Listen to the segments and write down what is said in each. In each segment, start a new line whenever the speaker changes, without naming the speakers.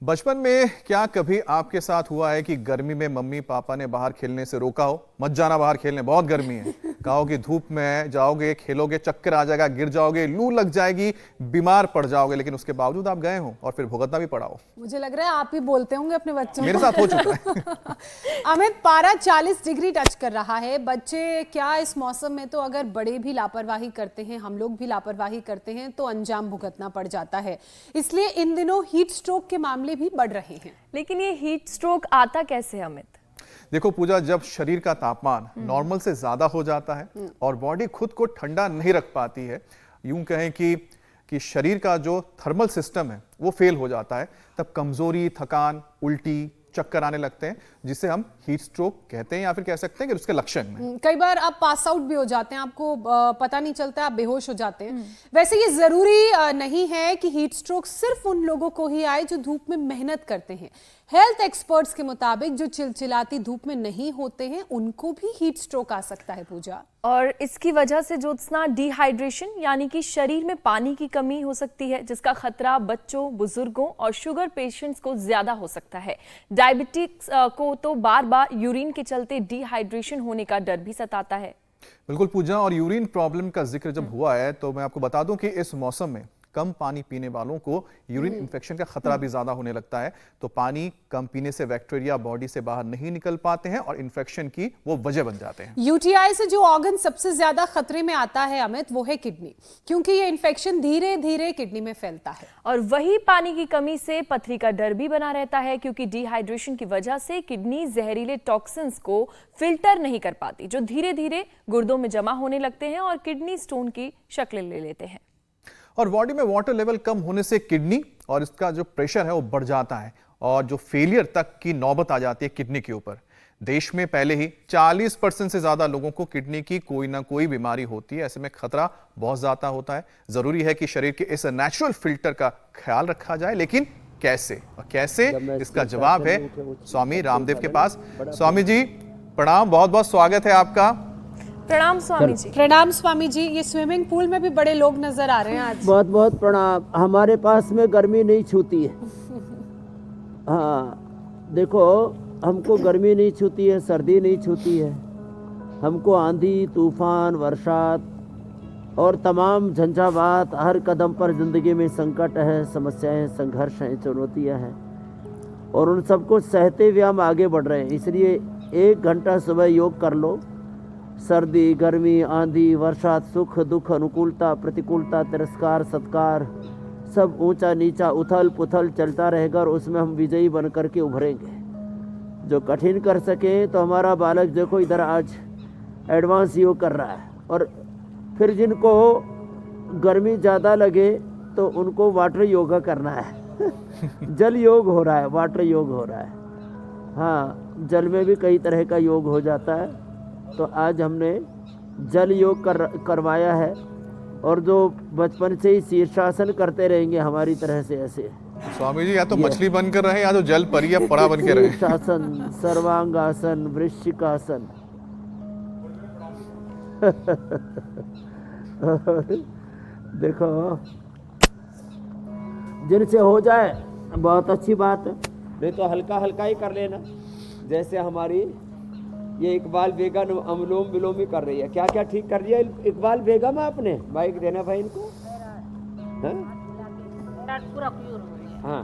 बचपन में क्या कभी आपके साथ हुआ है कि गर्मी में मम्मी पापा ने बाहर खेलने से रोका हो? मत जाना बाहर खेलने, बहुत गर्मी है। कहो कि धूप में जाओगे, खेलोगे, चक्कर आ जाएगा, गिर जाओगे, लू लग जाएगी, बीमार पड़ जाओगे, लेकिन उसके बावजूद आप गए हो और फिर भुगतना भी पड़ा हो।
मुझे लग रहा है आप ही बोलते होंगे अपने बच्चों
मेरे साथ हो चुका है।
अमित, पारा 40 डिग्री टच कर रहा है। बच्चे क्या इस मौसम में तो अगर बड़े भी लापरवाही करते हैं, हम लोग भी लापरवाही करते हैं तो अंजाम भुगतना पड़ जाता है। इसलिए इन दिनों हीट स्ट्रोक के मामले भी बढ़ रहे हैं।
लेकिन ये हीट स्ट्रोक आता कैसे है अमित?
देखो पूजा, जब शरीर का तापमान नॉर्मल से ज्यादा हो जाता है और बॉडी खुद को ठंडा नहीं रख पाती है, यूं कहें कि शरीर का जो थर्मल सिस्टम है वो फेल हो जाता है, तब कमजोरी, थकान, उल्टी, चक्कर आने लगते हैं, जिसे हम हीट स्ट्रोक कहते हैं या फिर कह सकते हैं कि उसके लक्षण में।
कई बार आप पास आउट भी हो जाते हैं, आपको पता नहीं चलता, आप बेहोश हो जाते हैं। वैसे ये जरूरी नहीं है कि हीट स्ट्रोक सिर्फ उन लोगों को ही आए जो धूप में मेहनत करते हैं। हेल्थ एक्सपर्ट्स के मुताबिक जो चिलचिलाती धूप में नहीं होते हैं उनको भी हीट स्ट्रोक आ सकता है पूजा।
और इसकी वजह से ज्योत्सना डिहाइड्रेशन यानी कि शरीर में पानी की कमी हो सकती है, जिसका खतरा बच्चों, बुजुर्गों और शुगर पेशेंट्स को ज्यादा हो सकता है। डायबिटिक्स को तो बार बार यूरिन के चलते डिहाइड्रेशन होने का डर भी सताता है।
बिल्कुल पूजा, और यूरिन प्रॉब्लम का जिक्र जब हुआ है तो मैं आपको बता दूं कि इस मौसम में कम पानी पीने वालों को यूरिन इन्फेक्शन का खतरा भी ज्यादा होने लगता है। तो पानी कम पीने से बैक्टीरिया बॉडी से बाहर नहीं निकल पाते हैं और इन्फेक्शन की वो वजह बन जाते हैं।
यूटीआई से जो ऑर्गन सबसे ज्यादा खतरे में आता है अमित, वो है किडनी, क्योंकि ये इन्फेक्शन धीरे धीरे किडनी में फैलता है।
और वही पानी की कमी से पथरी का डर भी बना रहता है, क्योंकि डिहाइड्रेशन की वजह से किडनी जहरीले टॉक्सिन्स को फिल्टर नहीं कर पाती, जो धीरे धीरे गुर्दों में जमा होने लगते हैं और किडनी स्टोन की शक्ल ले लेते हैं।
और बॉडी में वाटर लेवल कम होने से किडनी और इसका जो प्रेशर है वो बढ़ जाता है और जो फेलियर तक की नौबत आ जाती है किडनी के ऊपर। देश में पहले ही 40% से ज्यादा लोगों को किडनी की कोई ना कोई बीमारी होती है। ऐसे में खतरा बहुत ज्यादा होता है। जरूरी है कि शरीर के इस नेचुरल फिल्टर का ख्याल रखा जाए, लेकिन कैसे और कैसे, इसका जवाब है स्वामी रामदेव के पास। स्वामी जी प्रणाम, बहुत बहुत स्वागत है आपका।
प्रणाम स्वामी जी।
प्रणाम स्वामी जी। ये स्विमिंग पूल में भी बड़े लोग नजर आ रहे हैं आज।
बहुत बहुत प्रणाम। हमारे पास में गर्मी नहीं छूती है। हाँ देखो, हमको गर्मी नहीं छूती है, सर्दी नहीं छूती है। हमको आंधी, तूफान, बरसात और तमाम झंझावात, हर कदम पर ज़िंदगी में संकट है, समस्याएं, संघर्ष हैं, चुनौतियां हैं, और उन सबको सहते हुए हम आगे बढ़ रहे हैं। इसलिए 1 घंटा सुबह योग कर लो। सर्दी, गर्मी, आंधी, वर्षा, सुख, दुख, अनुकूलता, प्रतिकूलता, तिरस्कार, सत्कार, सब ऊंचा नीचा, उथल पुथल चलता रहेगा और उसमें हम विजयी बन करके उभरेंगे। जो कठिन कर सके, तो हमारा बालक देखो इधर आज एडवांस योग कर रहा है। और फिर जिनको गर्मी ज़्यादा लगे तो उनको वाटर योगा करना है। जल योग हो रहा है, वाटर योग हो रहा है। हाँ, जल में भी कई तरह का योग हो जाता है। तो आज हमने जल योग करवाया है, और जो बचपन से ही शीर्षासन करते रहेंगे हमारी तरह से ऐसे।
स्वामी जी या तो मछली बनकर रहे या तो जल परी या पड़ा बन के रहे।
शीर्षासन, सर्वांगासन, वृश्चिकासन। देखो, जिनसे हो जाए बहुत अच्छी बात है, नहीं तो हल्का हल्का ही कर लेना। जैसे हमारी ये इकबाल बेगम अनुलोम विलोम ही कर रही है। क्या क्या ठीक कर रही है इकबाल बेगम? आपने माइक देना भाई इनको। हाँ,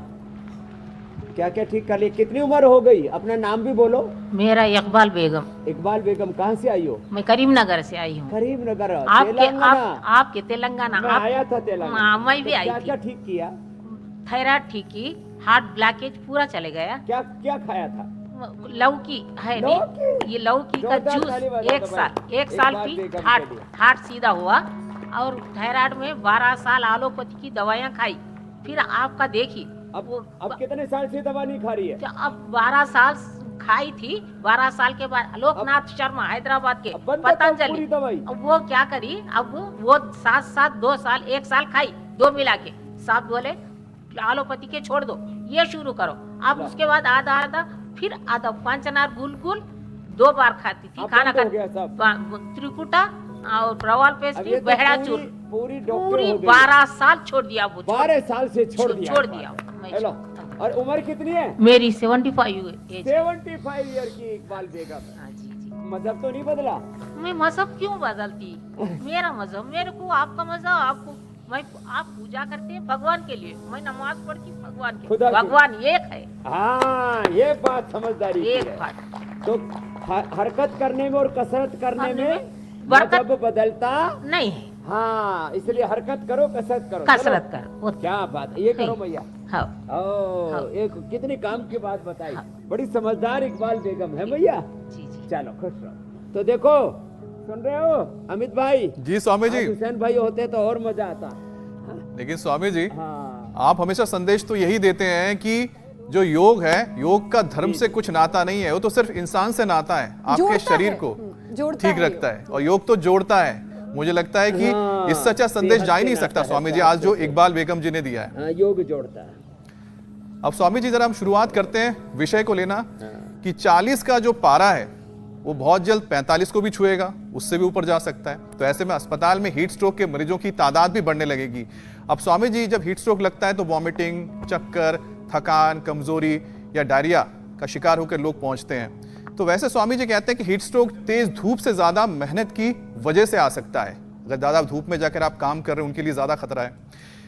क्या क्या ठीक कर लिया? कितनी उम्र हो गई? अपना नाम भी बोलो।
मेरा इकबाल बेगम।
इकबाल बेगम, कहाँ से आई हो?
मैं करीमनगर से आई हूँ।
करीमनगर,
आपके तेलंगाना।
मैं आया था तेलंगाना।
मैं भी आई
क्या
थी।
क्या ठीक किया?
थायराइड ठीक की, हार्ट ब्लॉकेज पूरा चले गया।
क्या क्या खाया था?
लौकी है नहीं, ये लौकी का जूस 1 साल पी, हार्ट सीधा हुआ। और थायराइड में 12 साल एलोपैथी की दवाइयाँ खाई। फिर आपका देखी
अब कितने साल से दवा नहीं खा रही है?
अब 12 साल खाई थी। 12 साल के बाद लोकनाथ शर्मा हैदराबाद के पतंजलि, अब वो क्या करी, अब वो 7 2 साल 1 साल खाई, 2 मिला के। साहब बोले एलोपैथी के छोड़ दो, ये शुरू करो। अब उसके बाद आधा फिर आधा पंचनार गुलगुल 2 बार खाती थी। खाना त्रिकुटा और प्रवाल पेस्ट्री, बहड़ा चूर, पूरी 12 साल छोड़ दिया। वो
12 साल से छोड़ दिया। और उम्र कितनी है?
मेरी 75 एज।
75 ईयर की इकबाल बेगम।
हाँ जी जी।
मजहब तो नहीं बदला?
मैं मजहब क्यों बदलती? मेरा मजहब मेरे को, आपका मजहब आपको। मैं, आप पूजा करते हैं भगवान के लिए, मैं नमाज पढ़ती हूँ भगवान के
खुदा
लिए।
की।
भगवान एक है,
हाँ, ये बात समझदारी की
एक
है।
बात।
तो हरकत करने में और कसरत करने
करने
में
में बरकत
मजहब बदलता
नहीं है।
हाँ, इसलिए हरकत करो, कसरत करो।
कसरत
चलो।
करो।
क्या बात है, ये करो भैया।
हाँ
ओ,
हाँ।
एक कितनी काम की बात बताई।
हाँ।
बड़ी समझदार इकबाल बेगम है भैया।
जी जी।
चलो खुश रहो। तो देखो, सुन रहे हो अमित भाई?
जी स्वामी जी।
आज हुसैन भाई होते तो और मजा आता।
लेकिन स्वामी जी,
हाँ,
आप हमेशा संदेश तो यही देते हैं कि जो योग है, योग का धर्म से कुछ नाता नहीं है, वो तो सिर्फ इंसान से नाता है, आपके
जोड़ता
शरीर
है।
को
जोड़ता
ठीक
है
रखता है, और योग तो जोड़ता है। मुझे लगता है कि
हाँ,
इससे अच्छा संदेश
सेहत
जा ही
से
नहीं
नाता
सकता
है,
स्वामी जी,
स्वास्थ्य
आज जो
से।
इकबाल बेगम जी ने दिया है।
हाँ, योग जोड़ता है।
अब स्वामी जी जरा हम शुरुआत करते हैं विषय को लेना कि 40 का जो पारा है वो बहुत जल्द 45 को भी छुएगा, उससे भी ऊपर जा सकता है। तो ऐसे में अस्पताल में हीट स्ट्रोक के मरीजों की तादाद भी बढ़ने लगेगी। अब स्वामी जी, जब हीट स्ट्रोक लगता है तो वॉमिटिंग, चक्कर, थकान, कमजोरी या डायरिया का शिकार होकर लोग पहुंचते हैं। तो वैसे स्वामी जी कहते हैं कि हीट स्ट्रोक तेज धूप से ज्यादा मेहनत की वजह से आ सकता है। अगर ज्यादा धूप में जाकर आप काम कर रहे हैं, उनके लिए ज्यादा खतरा है,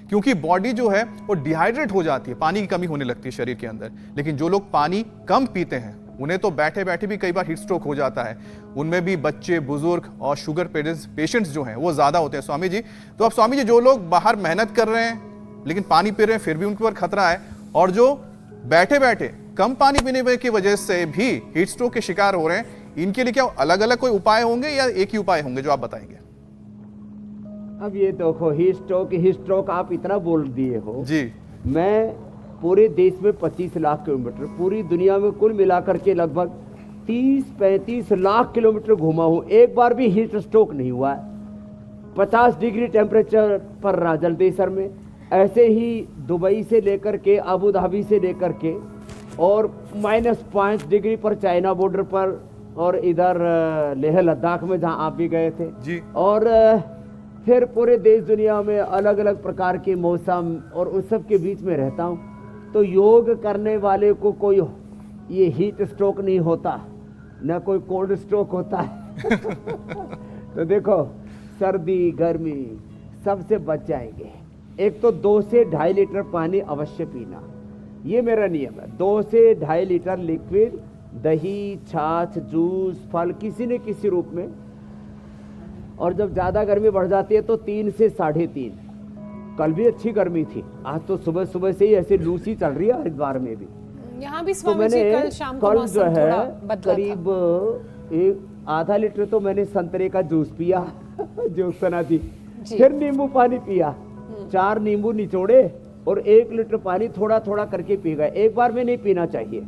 क्योंकि बॉडी जो है वो डिहाइड्रेट हो जाती है, पानी की कमी होने लगती है शरीर के अंदर। लेकिन जो लोग पानी कम पीते हैं उन्हें तो बैठे बैठे भी कई बार हीट स्ट्रोक हो जाता है। उनमें भी बच्चे, बुजुर्ग और शुगर पेशेंट्स जो हैं वो ज्यादा होते हैं स्वामी जी। तो अब स्वामी जी, जो लोग बाहर मेहनत कर रहे हैं लेकिन पानी पी रहे हैं फिर भी उनके ऊपर खतरा है, और जो बैठे बैठे कम पानी पीने की वजह से भी हीट स्ट्रोक के शिकार हो रहे हैं, इनके लिए क्या अलग अलग कोई उपाय होंगे या एक ही उपाय होंगे जो आप बताएंगे?
अब ये देखो, हीट स्ट्रोक आप इतना बोल दिए हो
जी।
मैं पूरे देश में 25 लाख किलोमीटर, पूरी दुनिया में कुल मिलाकर के लगभग 30-35 लाख किलोमीटर घूमा हूँ, एक बार भी हीट स्ट्रोक नहीं हुआ है। 50 डिग्री टेम्परेचर पर रहा जलदेसर में, ऐसे ही दुबई से लेकर के, अबू धाबी से लेकर के, और -5 डिग्री पर चाइना बॉर्डर पर, और इधर लेह लद्दाख में जहाँ आप भी गए थे
जी।
और फिर पूरे देश दुनिया में अलग अलग प्रकार के मौसम और उस सब के बीच में रहता हूँ। तो योग करने वाले को कोई ये हीट स्ट्रोक नहीं होता, न कोई कोल्ड स्ट्रोक होता है। तो देखो, सर्दी गर्मी सबसे बच जाएंगे। एक तो 2 से 2.5 लीटर पानी अवश्य पीना, ये मेरा नियम है। 2 से 2.5 लीटर लिक्विड, दही, छाछ, जूस, फल किसी न किसी रूप में। और जब ज़्यादा गर्मी बढ़ जाती है तो 3 से 3.5। कल भी अच्छी गर्मी थी, आज तो सुबह सुबह से ही ऐसे लू सी चल रही है हरिद्वार में भी।
यहाँ भी
तो
स्वामी जी
मैंने
कल शाम को
कल जो
मौसम
है
थोड़ा बदला था।
करीब 1/2 लीटर तो मैंने संतरे का जूस पिया जो सना थी, फिर नींबू पानी पिया, 4 नींबू निचोड़े और 1 लीटर पानी थोड़ा थोड़ा करके पी गए। एक बार में नहीं पीना चाहिए।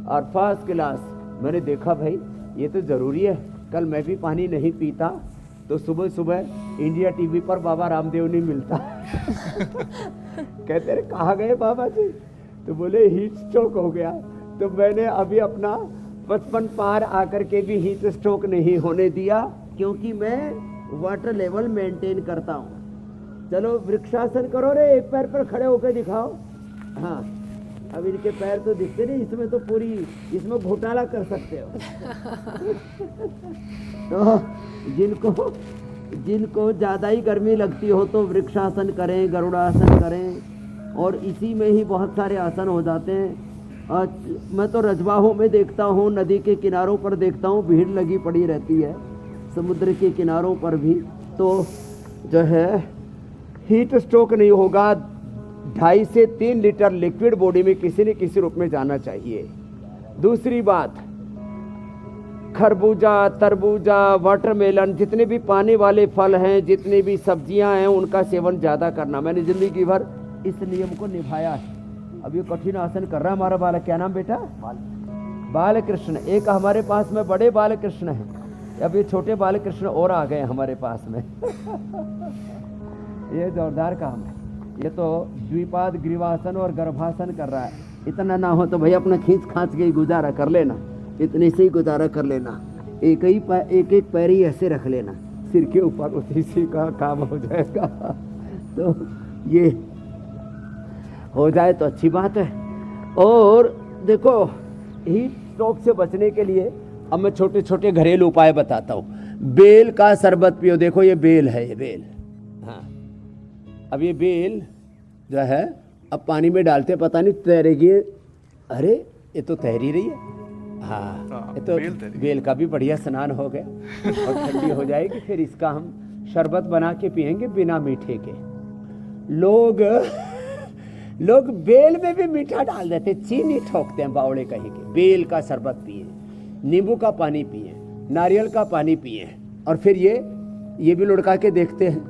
और फर्स्ट क्लास मैंने देखा भाई ये तो जरूरी है। कल मैं भी पानी नहीं पीता तो सुबह सुबह इंडिया टीवी पर बाबा रामदेव नहीं मिलता। कहते रहे कहाँ गए बाबा जी? तो बोले हीट स्ट्रोक हो गया। तो मैंने अभी अपना 55 पार आकर के भी हीट स्ट्रोक नहीं होने दिया, क्योंकि मैं वाटर लेवल मेंटेन करता हूँ। चलो वृक्षासन करो रे, एक पैर पर खड़े होकर दिखाओ। हाँ, अब इनके पैर तो दिखते नहीं, इसमें तो पूरी, इसमें घोटाला कर सकते हो। तो जिनको ज़्यादा ही गर्मी लगती हो तो वृक्षासन करें, गरुड़ासन करें, और इसी में ही बहुत सारे आसन हो जाते हैं। मैं तो रजवाहों में देखता हूँ, नदी के किनारों पर देखता हूँ, भीड़ लगी पड़ी रहती है, समुद्र के किनारों पर भी। तो जो है हीट स्ट्रोक नहीं होगा। 2.5 से 3 लीटर लिक्विड बॉडी में किसी न किसी रूप में जाना चाहिए। दूसरी बात, खरबूजा, तरबूजा, वाटरमेलन, जितने भी पानी वाले फल हैं, जितनी भी सब्जियां हैं, उनका सेवन ज़्यादा करना। मैंने ज़िंदगी भर इस नियम को निभाया है। अब ये कठिन आसन कर रहा है हमारा बालक, क्या नाम बेटा? बालकृष्ण। एक हमारे पास में बड़े बालकृष्ण हैं, अब ये छोटे बालकृष्ण और आ गए हमारे पास में। ये जोरदार काम है। ये तो द्विपाद ग्रीवासन और गर्भासन कर रहा है। इतना ना हो तो भाई अपना खींच खांच के ही गुजारा कर लेना, इतने से ही गुजारा कर लेना। एक एक पैर ही ऐसे रख लेना सिर के ऊपर, उसी से का काम हो जाएगा। तो ये हो जाए तो अच्छी बात है। और देखो हीट स्ट्रोक से बचने के लिए अब मैं छोटे छोटे घरेलू उपाय बताता हूँ। बेल का शरबत पियो। देखो ये बेल है, ये बेल, हाँ। अब ये बेल जो है अब पानी में डालते, पता नहीं तैरेगी। अरे ये तो तैर रही है। हाँ, ये तो बेल का भी बढ़िया स्नान हो गया और ठंडी हो जाएगी। फिर इसका हम शरबत बना के पियेंगे बिना मीठे के। लोग बेल में भी मीठा डाल देते, चीनी ठोकते हैं बावड़े कहीं के। बेल का शरबत पिए, नींबू का पानी पिए, नारियल का पानी पिए, और फिर ये भी लुढ़का के देखते हैं।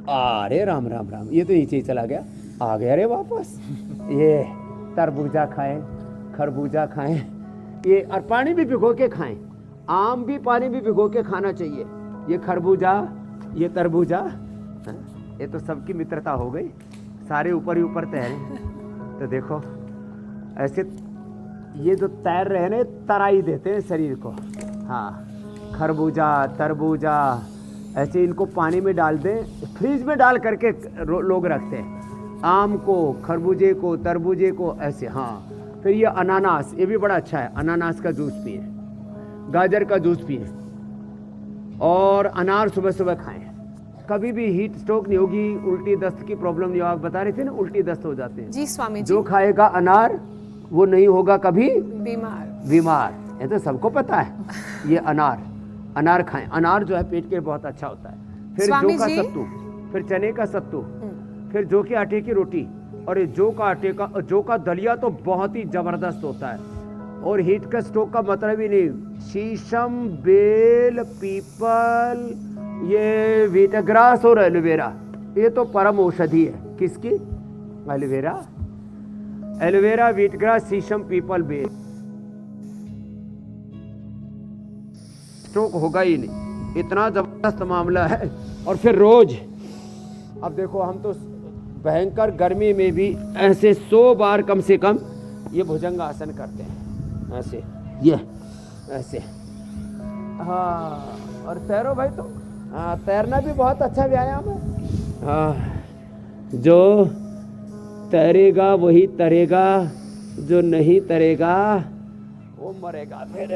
अरे राम राम राम, ये तो नीचे ही चला गया, आ गया रे वापस। ये तरबूजा खाएं, खरबूजा खाएं, ये और पानी भी भिगो के खाएं। आम भी पानी भी भिगो के खाना चाहिए। ये खरबूजा, ये तरबूजा, ये तो सबकी मित्रता हो गई, सारे ऊपर ही ऊपर तैरे। तो देखो ऐसे ये जो तैर रहे हैं ना, तराई देते हैं शरीर को। हाँ, खरबूजा, तरबूजा, ऐसे इनको पानी में डाल दें, फ्रिज में डाल करके लोग रखते हैं। आम को, खरबूजे को, तरबूजे को ऐसे। हाँ, फिर ये अनानास, ये भी बड़ा अच्छा है। अनानास का जूस पिए, गाजर का जूस पिए, और अनार सुबह सुबह खाएं। कभी भी हीट स्ट्रोक नहीं होगी, उल्टी दस्त की प्रॉब्लम नहीं हो। आप बता रहे थे ना, उल्टी दस्त हो जाते हैं।
जी स्वामी जी।
जो खाएगा अनार वो नहीं होगा कभी
बीमार।
ये तो सबको पता है। ये अनार खाएं। अनार जो है पेट के लिए बहुत अच्छा होता है। फिर जौ का सत्तू, फिर चने का सत्तू, फिर जौ के आटे की रोटी, और ये जौ का दलिया तो बहुत ही जबरदस्त होता है। और हीट का स्ट्रोक का मतलब ही नहीं, शीशम, बेल, पीपल, ये वीटग्रास और एलोवेरा, ये तो परम औषधि है। किसकी? एलोवेरा, वीटग्रास, शीशम, पीपल, बेल। स्ट्रोक होगा ही नहीं, इतना जबरदस्त मामला है। और फिर रोज, अब देखो हम तो भयंकर गर्मी में भी ऐसे 100 बार कम से कम ये भुजंग आसन करते हैं, ऐसे, ये ऐसे। हाँ, और तैरो भाई, तो हाँ, तैरना भी बहुत अच्छा व्यायाम है। हाँ, जो तैरेगा वही तरेगा, जो नहीं तरेगा वो मरेगा। फिर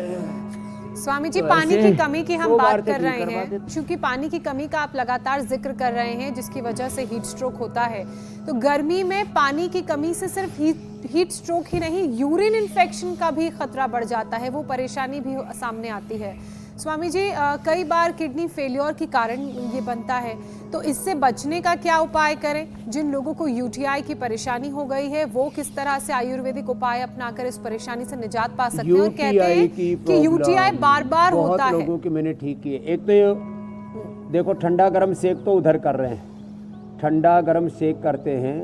स्वामी जी, पानी की कमी की हम बात कर रहे हैं, क्योंकि पानी की कमी का आप लगातार जिक्र कर रहे हैं, जिसकी वजह से हीट स्ट्रोक होता है। तो गर्मी में पानी की कमी से सिर्फ हीट स्ट्रोक ही नहीं, यूरिन इन्फेक्शन का भी खतरा बढ़ जाता है, वो परेशानी भी सामने आती है। स्वामी जी, कई बार किडनी फेलियर के कारण ये बनता है, तो इससे बचने का क्या उपाय करें? जिन लोगों को यूटीआई की परेशानी हो गई है, वो किस तरह से आयुर्वेदिक उपाय अपनाकर इस परेशानी से निजात पा सकते हैं? और कहते हैं कि यूटीआई बार बार होता है।
बहुत लोगों की मैंने ठीक किए। एक तो देखो, ठंडा गर्म सेक तो उधर कर रहे हैं, ठंडा गर्म सेक करते हैं,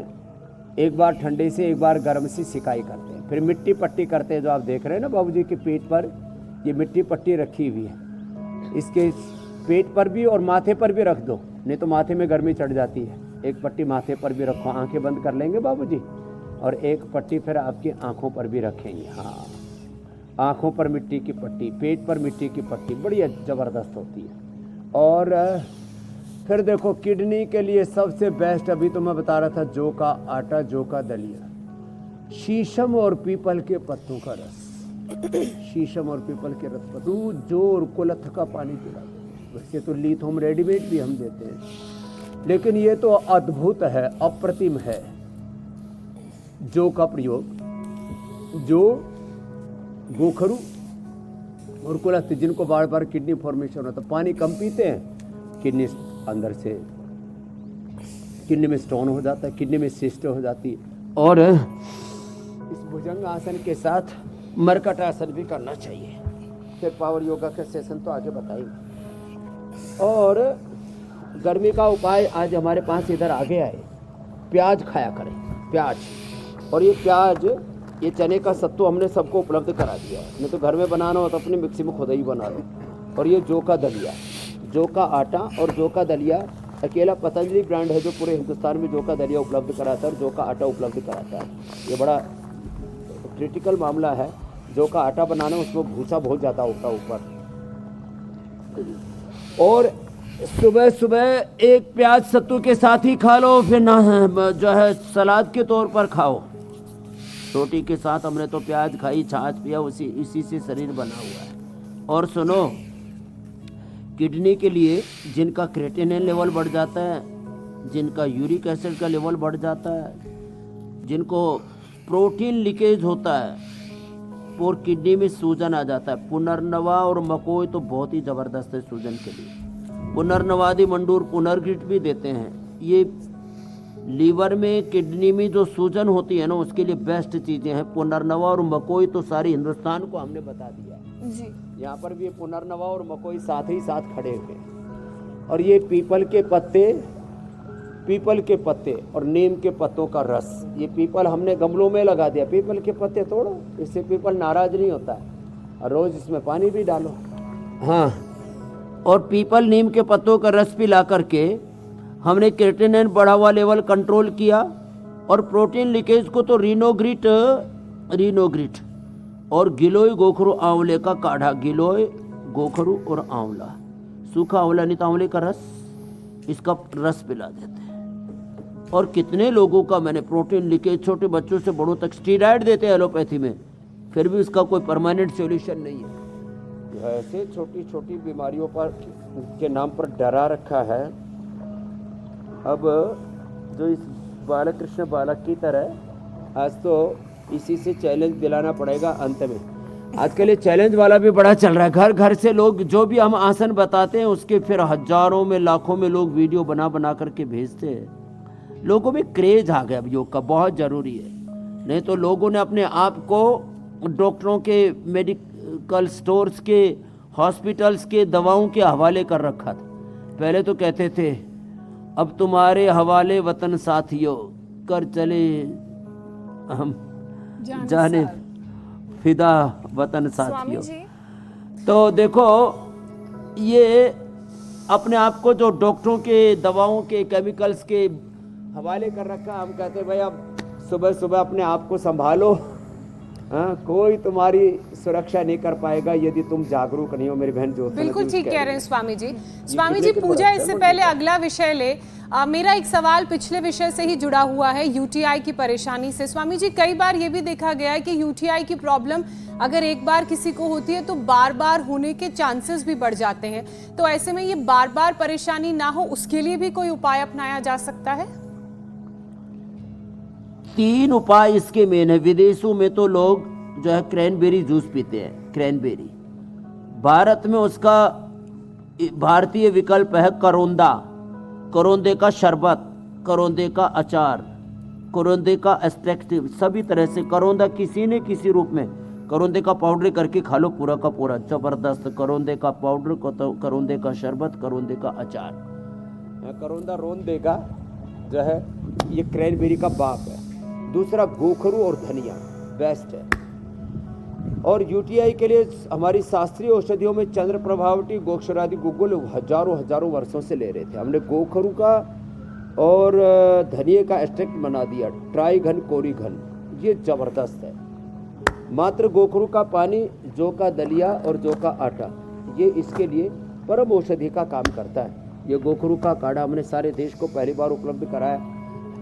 एक बार ठंडे से एक बार गर्म से सिकाई करते हैं, फिर मिट्टी पट्टी करते हैं। जो आप देख रहे हैं ना बाबूजी के पेट पर ये मिट्टी पट्टी रखी हुई है, इसके पेट पर भी और माथे पर भी रख दो, नहीं तो माथे में गर्मी चढ़ जाती है। एक पट्टी माथे पर भी रखो, आंखें बंद कर लेंगे बाबूजी, और एक पट्टी फिर आपकी आंखों पर भी रखेंगे। हाँ, आंखों पर मिट्टी की पट्टी, पेट पर मिट्टी की पट्टी, बड़ी ज़बरदस्त होती है। और फिर देखो, किडनी के लिए सबसे बेस्ट, अभी तो मैं बता रहा था, जौ का आटा, जौ का दलिया, शीशम और पीपल के पत्तों का रस, शीशम और पीपल के रस, दूध, जौ और कुल्थ का पानी पिला दो। वैसे तो लिथोम रेडीमेड भी हम देते हैं, लेकिन ये तो अद्भुत है, अप्रतिम है। जौ का प्रयोग, जौ, गोखरू और कुल्थ, जिनको बार बार किडनी फॉर्मेशन होता है, पानी कम पीते हैं, किडनी अंदर से, किडनी में स्टोन हो जाता है, किडनी में सिस्ट हो जाती है। और इस भुजंग आसन के साथ मरकट आसन भी करना चाहिए। फिर पावर योगा के सेशन तो आगे बताएंगे। और गर्मी का उपाय आज हमारे पास इधर आगे आए, प्याज खाया करें, प्याज। और ये प्याज, ये चने का सत्तू हमने सबको उपलब्ध करा दिया है, नहीं तो घर में बनाना हो तो अपनी मिक्सी में खुद ही बना लो। और ये जौ का दलिया, जौ का आटा और जौ का दलिया, अकेला पतंजलि ब्रांड है जो पूरे हिंदुस्तान में जौ का दलिया उपलब्ध कराता है और जौ का आटा उपलब्ध कराता है। ये बड़ा क्रिटिकल मामला है। जौ का आटा बनाना, उसमें भूसा बहुत ज़्यादा होता है ऊपर। और सुबह सुबह एक प्याज सत्तू के साथ ही खा लो, फिर ना जो है सलाद के तौर पर खाओ, रोटी के साथ हमने तो प्याज खाई, छाछ पिया, इसी से शरीर बना हुआ है। और सुनो, किडनी के लिए जिनका क्रेटिनिन लेवल बढ़ जाता है, जिनका यूरिक एसिड का लेवल बढ़ जाता है, जिनको प्रोटीन लीकेज होता है और किडनी में सूजन आ जाता है, पुनर्नवा और मकोई तो बहुत ही ज़बरदस्त है सूजन के लिए। पुनर्नवादी मंडूर पुनर्ग्रिट भी देते हैं। ये लीवर में, किडनी में जो सूजन होती है ना, उसके लिए बेस्ट चीज़ें हैं। पुनर्नवा और मकोई तो सारे हिंदुस्तान को हमने बता दिया
जी।
यहाँ पर भी ये पुनर्नवा और मकोई साथ ही साथ खड़े हुए। और ये पीपल के पत्ते और नीम के पत्तों का रस, ये पीपल हमने गमलों में लगा दिया। पीपल के पत्ते तोड़ो, इससे पीपल नाराज नहीं होता है, और रोज इसमें पानी भी डालो। हाँ, और पीपल नीम के पत्तों का रस पिला करके हमने क्रेटिनिन बढ़ा हुआ लेवल कंट्रोल किया, और प्रोटीन लीकेज को तो रीनोग्रिट और गिलोय गोखरू आंवले का काढ़ा, गिलोय गोखरू और आंवला, सूखा आंवला नहीं तो आंवले का रस, इसका रस पिला देते हैं। और कितने लोगों का मैंने प्रोटीन लीकेज, छोटे बच्चों से बड़ों तक स्टीरॉयड देते हैं एलोपैथी में, फिर भी उसका कोई परमानेंट सॉल्यूशन नहीं है। ऐसे छोटी छोटी बीमारियों पर के नाम पर डरा रखा है। अब जो इस बालकृष्ण बालक की तरह आज तो इसी से चैलेंज दिलाना पड़ेगा अंत में। आजकल ये चैलेंज वाला भी बड़ा चल रहा है। घर घर से लोग जो भी हम आसन बताते हैं उसके फिर हजारों में, लाखों में लोग वीडियो बना बना करके भेजते हैं। लोगों में क्रेज आ गया अब योग का, बहुत ज़रूरी है। नहीं तो लोगों ने अपने आप को डॉक्टरों के, मेडिकल स्टोर्स के, हॉस्पिटल्स के दवाओं के हवाले कर रखा था। पहले तो कहते थे अब तुम्हारे हवाले वतन साथियों, कर चले हम जाने फिदा वतन साथियों। तो देखो, ये अपने आप को जो डॉक्टरों के, दवाओं के, केमिकल्स के हवाले कर रखा। हम कहते हैं भाई अब सुबह सुबह अपने आप को संभालो, हाँ, कोई तुम्हारी सुरक्षा नहीं कर पाएगा यदि तुम जागरूक नहीं हो। मेरी बहन जो
बिल्कुल ठीक कह रहे हैं स्वामी जी। स्वामी जी, पूजा, इससे पहले अगला विषय ले, मेरा एक सवाल पिछले विषय से ही जुड़ा हुआ है, यूटीआई की परेशानी से। स्वामी जी, कई बार ये भी देखा गया है कि यूटीआई की प्रॉब्लम अगर एक बार किसी को होती है तो बार बार होने के चांसेस भी बढ़ जाते हैं। तो ऐसे में ये बार बार परेशानी ना हो, उसके लिए भी कोई उपाय अपनाया जा सकता है?
3 उपाय इसके मेन है। विदेशों में तो लोग जो है क्रैनबेरी जूस पीते हैं, क्रैनबेरी। भारत में उसका भारतीय विकल्प है करोंदा, करोंदे का शरबत, करोंदे का अचार, करोंदे का एक्सट्रैक्टिव, सभी तरह से करोंदा किसी न किसी रूप में, करोंदे का पाउडर करके खा लो पूरा का पूरा, जबरदस्त। करोंदे का पाउडर, करोंदे का शरबत, करोंदे का अचार। करोंदा रोंदे का जो है ये क्रैनबेरी का बाप है। दूसरा गोखरू और धनिया बेस्ट है। और यूटीआई के लिए हमारी शास्त्रीय औषधियों में चंद्र प्रभावटी, गोक्षरादि, गुग्गुल हजारों वर्षों से ले रहे थे। हमने गोखरू का और धनिया का एक्सट्रैक्ट बना दिया, ट्राई घन कोरी घन, ये जबरदस्त है। मात्र गोखरू का पानी, जौ का दलिया और जौ का आटा, ये इसके लिए परम औषधि का काम करता है। ये गोखरू का काढ़ा हमने सारे देश को पहली बार उपलब्ध कराया।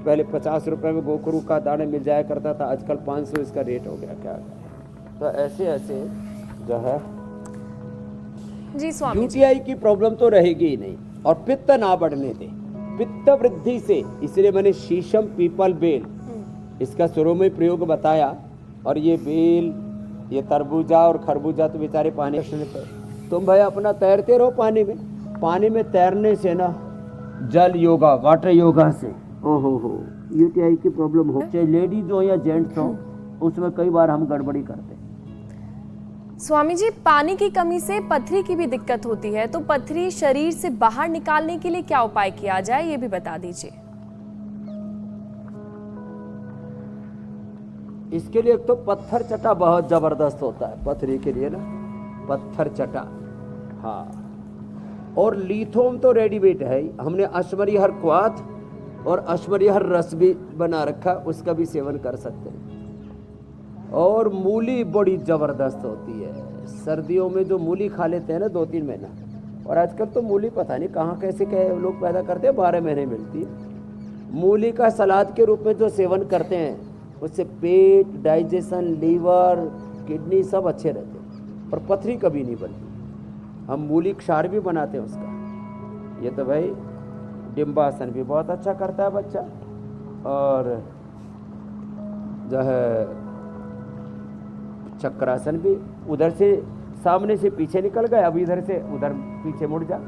पहले 50 रुपए में गोखरू का दाना मिल जाया करता था, आजकल 500 इसका रेट हो गया। क्या तो ऐसे ऐसे जो है
जी स्वामी,
यूटीआई की प्रॉब्लम तो रहेगी ही नहीं। और पित्त ना बढ़ने दे, पित्त वृद्धि से, इसलिए मैंने शीशम, पीपल, बेल इसका शुरू में प्रयोग बताया। और ये बेल, ये तरबूजा और खरबूजा तो बेचारे पानी पे, तुम भाई अपना तैरते रहो पानी में। पानी में तैरने से ना, जल योगा, वाटर योगा से ओहो यूटीआई की प्रॉब्लम हो, चाहे लेडीज हो या जेंट्स हो, उसमें कई बार हम गड़बड़ी करते हैं।
स्वामी जी, पानी की कमी से पथरी की भी दिक्कत होती है, तो पथरी शरीर से बाहर निकालने के लिए क्या उपाय किया जाए, ये भी बता दीजिए।
इसके लिए एक तो पत्थर चटा बहुत जबरदस्त होता है पथरी के लिए ना, पत्थर चटा। हाँ, और लीथोम तो रेडीमेड है। हमने अश्वरी हर क्वाथ और अश्वरी हर रस भी बना रखा, उसका भी सेवन कर सकते हैं। और मूली बड़ी जबरदस्त होती है। सर्दियों में जो मूली खा लेते हैं ना 2-3 महीना, और आजकल तो मूली पता नहीं कहाँ कैसे लोग पैदा करते हैं, 12 महीने मिलती है। मूली का सलाद के रूप में जो सेवन करते हैं उससे पेट, डाइजेशन, लीवर, किडनी सब अच्छे रहते हैं और पथरी कभी नहीं बनती। हम मूली क्षार भी बनाते हैं उसका। ये तो भाई डिम्बासन भी बहुत अच्छा करता है बच्चा, और जो है चक्रासन भी। उधर से सामने से पीछे निकल गए, अब इधर से उधर पीछे मुड़ जा।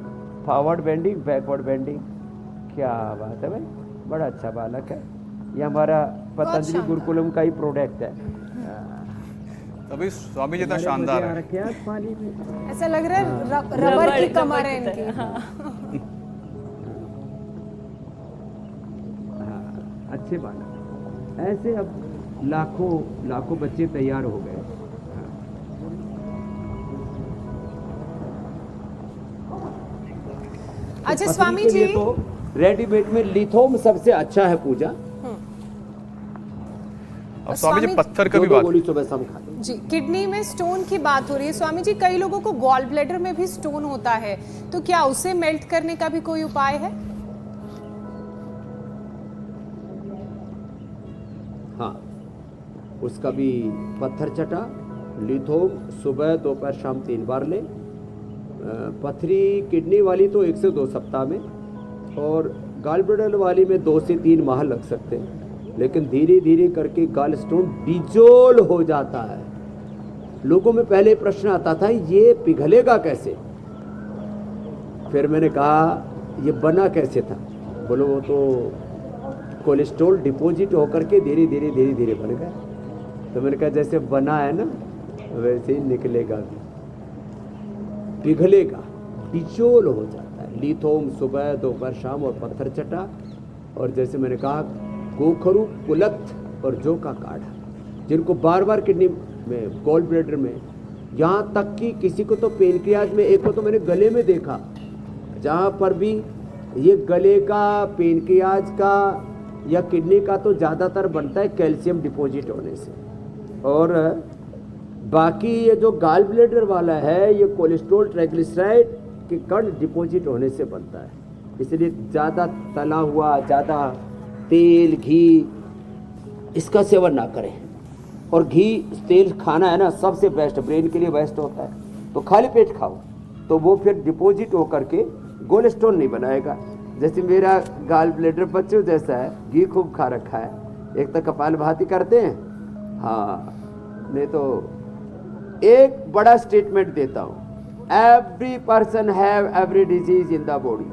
Forward bending, backward bending. क्या बात है भाई, बड़ा अच्छा बालक है। ये हमारा पतंजलि गुरुकुलम का ही प्रोडक्ट है।
अभी स्वामी जी इतना शानदार है,
पानी में
ऐसा लग रहा है रबर की कमर है इनकी।
अच्छे बालक। ऐसे अब लाखों बच्चे तैयार हो गए।
अच्छा स्वामी जी,
तो रेडीमेड में लिथोम सबसे अच्छा है पूजा।
अब स्वामी जी पत्थर का भी बात
गोली सुबह शाम खाते हैं।
जी, किडनी में स्टोन की बात हो रही है स्वामी जी। कई लोगों को गॉल ब्लैडर में भी स्टोन होता है, तो क्या उसे मेल्ट करने का भी कोई उपाय है?
हाँ, उसका भी पत्थर चटा, लिथोम सुबह दोपहर शाम 3 बार ले। पथरी किडनी वाली तो 1 से 2 सप्ताह में, और गॉल ब्लैडर वाली में 2 से 3 माह लग सकते हैं। लेकिन धीरे धीरे करके गॉल स्टोन डिजोल्व हो जाता है। लोगों में पहले प्रश्न आता था ये पिघलेगा कैसे, फिर मैंने कहा ये बना कैसे था। बोलो वो तो कोलेस्ट्रॉल डिपॉजिट होकर के धीरे धीरे बन गया। तो मैंने कहा जैसे बना है ना वैसे ही निकलेगा भी, पिघलेगा, डिजोल्व हो जाता है। लिथोम सुबह दोपहर शाम और पत्थर चटा, और जैसे मैंने कहा गोखरू, कुलथ और जौ का काढ़ा। जिनको बार बार किडनी में, गॉल ब्लैडर में, यहाँ तक कि किसी को तो पेनक्रियाज में, एक को तो मैंने गले में देखा, जहाँ पर भी ये गले का, पेनक्रियाज का या किडनी का तो ज़्यादातर बनता है कैल्शियम डिपॉजिट होने से, और बाकी ये जो गॉल ब्लैडर वाला है ये कोलेस्ट्रॉल, ट्राइग्लिसराइड के कण डिपॉजिट होने से बनता है। इसलिए ज़्यादा तला हुआ, ज़्यादा तेल, घी, इसका सेवन ना करें। और घी तेल खाना है ना सबसे बेस्ट, ब्रेन के लिए बेस्ट होता है। तो खाली पेट खाओ तो वो फिर डिपॉजिट होकर के गॉल स्टोन नहीं बनाएगा। जैसे मेरा गॉल ब्लैडर बच्चों जैसा है, घी खूब खा रखा है। एक तो कपालभाति करते हैं, हाँ, नहीं तो एक बड़ा स्टेटमेंट देता हूँ, every person have every disease in the body.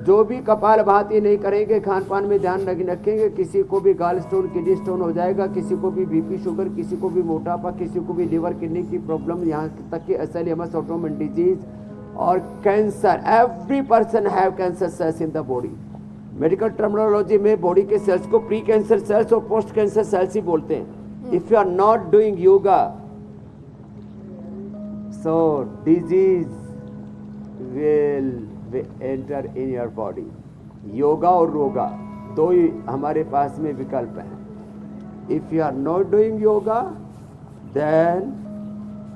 जो भी कपालभाति नहीं करेंगे, खान पान में ध्यान रखेंगे, किसी को भी गॉल स्टोन, किडनी स्टोन हो जाएगा, किसी को भी बीपी शुगर, किसी को भी मोटापा, किसी को भी लिवर किडनी की प्रॉब्लम, यहाँ तक कि एसएलएमएस ऑटोइम्यून डिजीज और cancer. Every person have cancer cells in the body. Medical terminology में बॉडी के सेल्स को प्री कैंसर सेल्स और पोस्ट कैंसर सेल्स ही बोलते हैं। If you are not doing yoga, so disease will enter in your body। Yoga और रोगा दो ही हमारे पास में विकल्प हैं। If you are not doing yoga then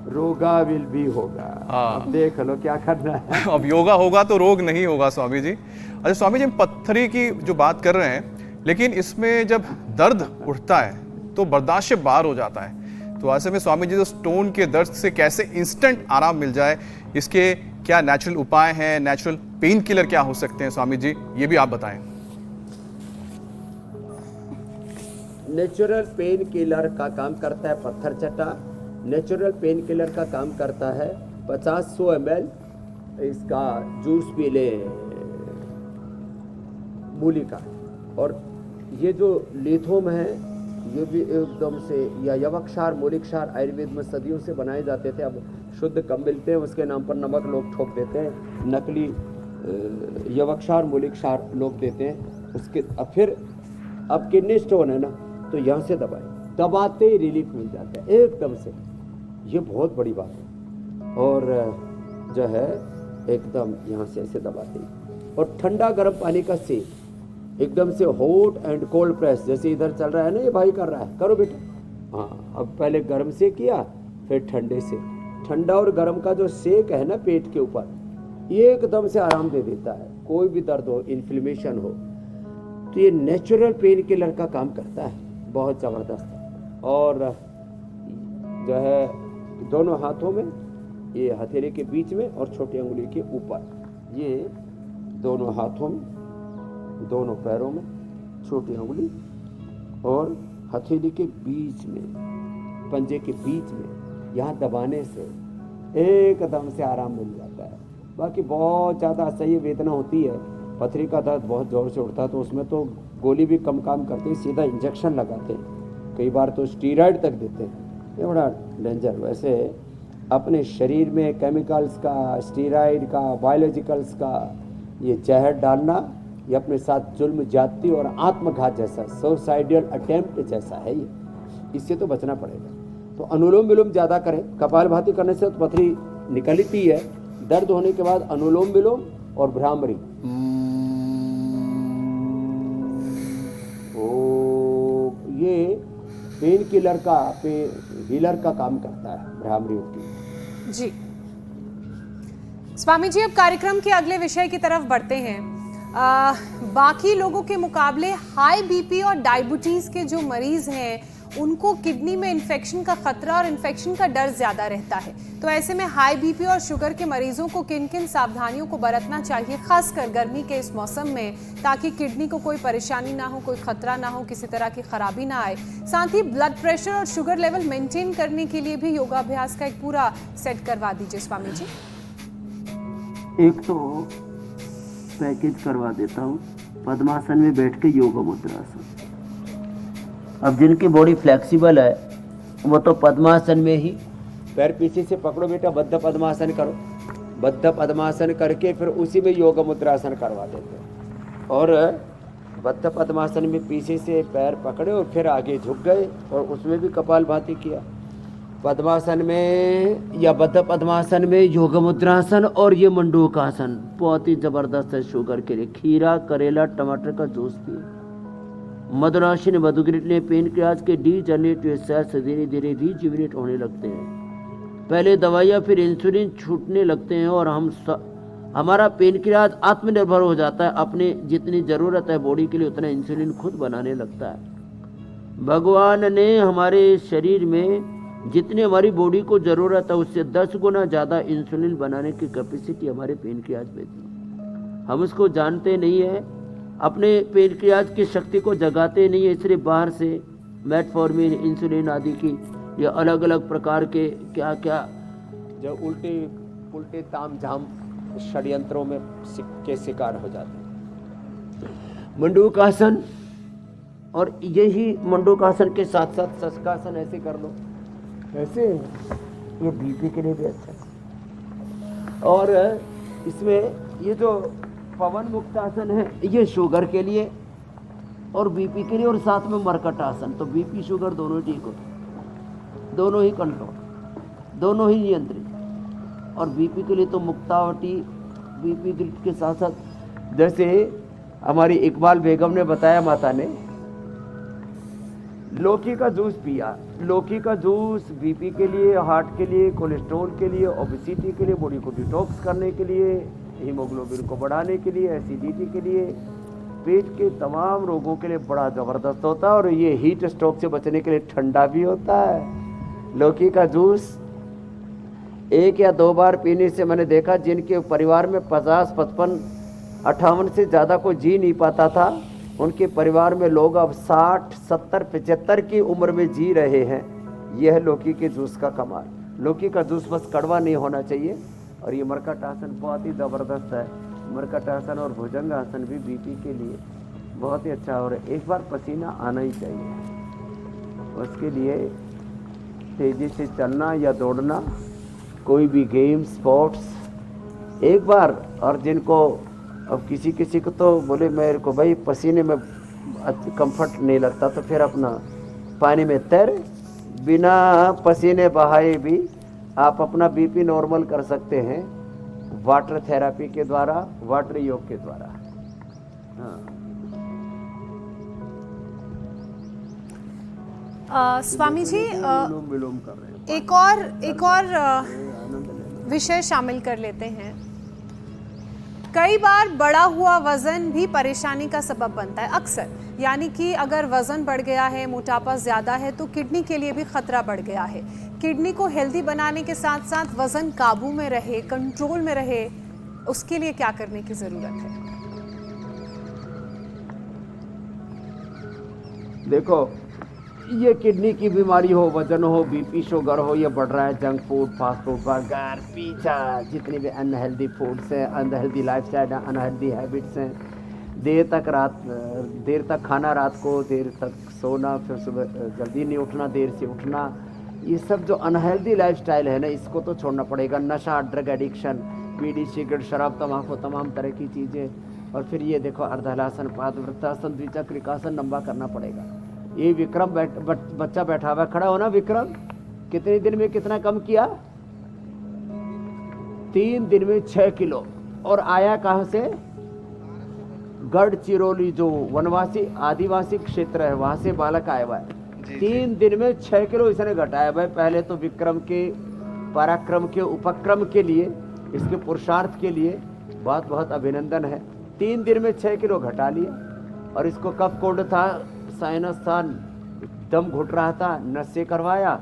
roga will be होगा। अब देख लो क्या करना है।
अब योगा होगा तो रोग नहीं होगा स्वामी जी। अच्छा स्वामी जी, हम पत्थरी की जो बात कर रहे हैं, लेकिन इसमें जब दर्द उठता है तो बर्दाश्त से बाहर हो जाता है। तो ऐसे में स्वामी जी, तो स्टोन के दर्द से कैसे इंस्टेंट आराम मिल जाए, इसके क्या नेचुरल उपाय हैं, नेचुरल पेन किलर क्या हो सकते हैं स्वामी जी, ये भी आप बताएं।
नेचुरल पेन किलर का काम करता है पत्थर चटा। नेचुरल पेन किलर का काम करता है 50-100 ml इसका जूस पी ले मूली का। और ये जो लिथोम है ये भी एकदम से, या यवक्षार, मूलिक्षार आयुर्वेद में सदियों से बनाए जाते थे। अब शुद्ध कम मिलते हैं, उसके नाम पर नमक लोग ठोक देते हैं, नकली यवक्षार मूलिक्षार लोग देते हैं उसके। अब किडनी स्टोन है ना, तो यहाँ से दबाते ही रिलीफ मिल जाता है एकदम से। ये बहुत बड़ी बात है। और जो है एकदम यहाँ से ऐसे दबाते ही, और ठंडा गर्म पानी का सेक एकदम से, हॉट एंड कोल्ड प्रेस, जैसे इधर चल रहा है ना, ये भाई कर रहा है, करो बेटा। हाँ, अब पहले गर्म से किया, फिर ठंडे से। ठंडा और गर्म का जो सेक है ना पेट के ऊपर, ये एकदम से आराम दे देता है। कोई भी दर्द हो, इन्फ्लेमेशन हो, तो ये नेचुरल पेन किलर का काम करता है। बहुत ज़बरदस्त। और जो है दोनों हाथों में, ये हथेली के बीच में और छोटी उंगली के ऊपर, ये दोनों हाथों में, दोनों पैरों में छोटी उंगली और हथेली के बीच में, पंजे के बीच में, यहाँ दबाने से एकदम से आराम मिल जाता है। बाकी बहुत ज़्यादा असह्य वेदना होती है, पथरी का दर्द बहुत ज़ोर से उठता है, तो उसमें तो गोली भी कम काम करते हैं, सीधा इंजेक्शन लगाते हैं, कई बार तो स्टीरॉयड तक देते हैं, ये बड़ा डेंजर। वैसे अपने शरीर में केमिकल्स का, स्टीरॉयड का, बायोलॉजिकल्स का ये जहर डालना, ये अपने साथ जुल्म ज्यादती और आत्मघात जैसा, सुसाइडल अटेम्प्ट जैसा है ये, इससे तो बचना पड़ेगा। तो अनुलोम विलोम ज़्यादा करें, कपालभाति करने से तो पथरी निकलती है, दर्द होने के बाद अनुलोम विलोम और भ्रामरी, ये पेन किलर का, हीलर का काम करता है भ्रामरी की।
जी स्वामी जी, अब कार्यक्रम के अगले विषय की तरफ बढ़ते हैं। बाकी लोगों के मुकाबले हाई बीपी और डायबिटीज के जो मरीज हैं उनको किडनी में इन्फेक्शन का खतरा और इन्फेक्शन का डर ज्यादा रहता है। तो ऐसे में हाई बीपी और शुगर के मरीजों को किन किन सावधानियों को बरतना चाहिए, खासकर गर्मी के इस मौसम में, ताकि किडनी को कोई परेशानी ना हो, कोई खतरा ना हो, किसी तरह की खराबी ना आए। साथ ही ब्लड प्रेशर और शुगर लेवल मेंटेन करने के लिए भी योगाभ्यास का एक पूरा सेट करवा दीजिए स्वामी जी।
एक तो पैकेज करवा देता हूँ, पद्मासन में बैठ के योग मुद्रासन। अब जिनकी बॉडी फ्लेक्सिबल है वो तो पद्मासन में ही पैर पीछे से पकड़ो बेटा, बद्ध पद्मासन करो, बद्ध पद्मासन करके फिर उसी में योग मुद्रासन करवा देते हैं। और बद्ध पद्मासन में पीछे से पैर पकड़े और फिर आगे झुक गए और उसमें भी कपालभाति किया। पद्मासन में या बद्ध पद्मासन में योग मुद्रासन और ये मंडूकासन बहुत ही ज़बरदस्त है शुगर के लिए। खीरा, करेला, टमाटर का जूस पिए। मदुराशी ने मधुगिरिट ने पेनक्रियाज के डीजनरेटिव सेल्स धीरे धीरे रीजुविनेट होने लगते हैं। पहले दवाइयाँ फिर इंसुलिन छूटने लगते हैं और हमारा पेनक्रियाज आत्मनिर्भर हो जाता है, अपने जितनी ज़रूरत है बॉडी के लिए उतना इंसुलिन खुद बनाने लगता है। भगवान ने हमारे शरीर में जितनी हमारी बॉडी को ज़रूरत है उससे 10 गुना ज़्यादा इंसुलिन बनाने की कैपेसिटी हमारे पेनक्रियाज में थी। हम उसको जानते नहीं हैं, अपने पेनक्रियाज की शक्ति को जगाते नहीं है, इसलिए बाहर से मेटफॉर्मिन, इंसुलिन आदि की ये अलग अलग प्रकार के क्या क्या जो उल्टे ताम झाम षड्यंत्रों में के शिकार हो जाते हैं। मंडूकासन, और यही मंडूकासन के साथ साथ शशकासन ऐसे कर लो, ऐसे ये बीपी के लिए भी अच्छा है। और इसमें ये जो पवन मुक्तासन है ये शुगर के लिए और बीपी के लिए, और साथ में मरकट आसन, तो बीपी शुगर दोनों ठीक हो, दोनों ही कंट्रोल, दोनों ही नियंत्रित। और बीपी के लिए तो मुक्तावटी, बीपी के साथ साथ जैसे हमारी इकबाल बेगम ने बताया, माता ने लौकी का जूस पिया। लौकी का जूस बीपी के लिए, हार्ट के लिए, कोलेस्ट्रॉल के लिए, ओबेसिटी के लिए, बॉडी को डिटॉक्स करने के लिए, हीमोग्लोबिन को बढ़ाने के लिए, एसिडिटी के लिए, पेट के तमाम रोगों के लिए बड़ा ज़बरदस्त होता है। और ये हीट स्ट्रोक से बचने के लिए ठंडा भी होता है। लौकी का जूस 1 या 2 बार पीने से मैंने देखा जिनके परिवार में 50, 55, 58 से ज़्यादा कोई जी नहीं पाता था, उनके परिवार में लोग अब 60, 70, 75 की उम्र में जी रहे हैं। यह है लौकी के जूस का कमाल। लौकी का जूस बस कड़वा नहीं होना चाहिए। और ये मरकट आसन बहुत ही ज़बरदस्त है। मरकट आसन और भुजंग आसन भी बीपी के लिए बहुत ही अच्छा, और एक बार पसीना आना ही चाहिए। उसके लिए तेज़ी से चलना या दौड़ना, कोई भी गेम, स्पोर्ट्स एक बार। और जिनको अब किसी को तो बोले मेरे को भाई पसीने में कंफर्ट नहीं लगता, तो फिर अपना पानी में तैर, बिना पसीने बहाए भी आप अपना बीपी नॉर्मल कर सकते हैं वाटर थेरेपी के द्वारा, वाटर योग के द्वारा।
स्वामी जी
विलोम कर रहे हैं।
एक और विषय शामिल कर लेते हैं। कई बार बढ़ा हुआ वजन भी परेशानी का सबब बनता है अक्सर, यानी कि अगर वजन बढ़ गया है, मोटापा ज्यादा है तो किडनी के लिए भी खतरा बढ़ गया है। किडनी को हेल्दी बनाने के साथ साथ वजन काबू में रहे, कंट्रोल में रहे, उसके लिए क्या करने की जरूरत है?
देखो, ये किडनी की बीमारी हो, वजन हो, बीपी शुगर हो, ये बढ़ रहा है junk food, fast food, burger, pizza, जितने भी अनहेल्दी फूड्स हैं, अनहेल्दी लाइफस्टाइल है, अनहेल्दी हैबिट्स हैं, देर तक खाना, रात को देर तक सोना, फिर सुबह जल्दी नहीं उठना, देर से उठना, ये सब जो अनहेल्दी लाइफस्टाइल है ना, इसको तो छोड़ना पड़ेगा। नशा, ड्रग एडिक्शन, बीड़ी, सिगरेट, शराब, तम्बाकू, तमाम तरह की चीज़ें, और फिर ये देखो अर्धहलासन, पादवृत्तासन, द्विचक्रिकासन लंबा करना पड़ेगा। ये विक्रम बच्चा बैठा हुआ, खड़ा होना विक्रम, कितने दिन में कितना कम किया? 3 दिन में 6 किलो। और आया कहाँ से? गढ़चिरौली, जो वनवासी आदिवासी क्षेत्र है, वहां से बालक आया हुआ है। 3 दिन में 6 किलो इसने घटाया भाई। पहले तो विक्रम के पराक्रम के उपक्रम के लिए, इसके पुरुषार्थ के लिए बहुत बहुत अभिनंदन है। 3 दिन में 6 किलो घटा लिया। और इसको कफ कोल्ड था, साइनस था, दम घुट रहा था, नस करवाया,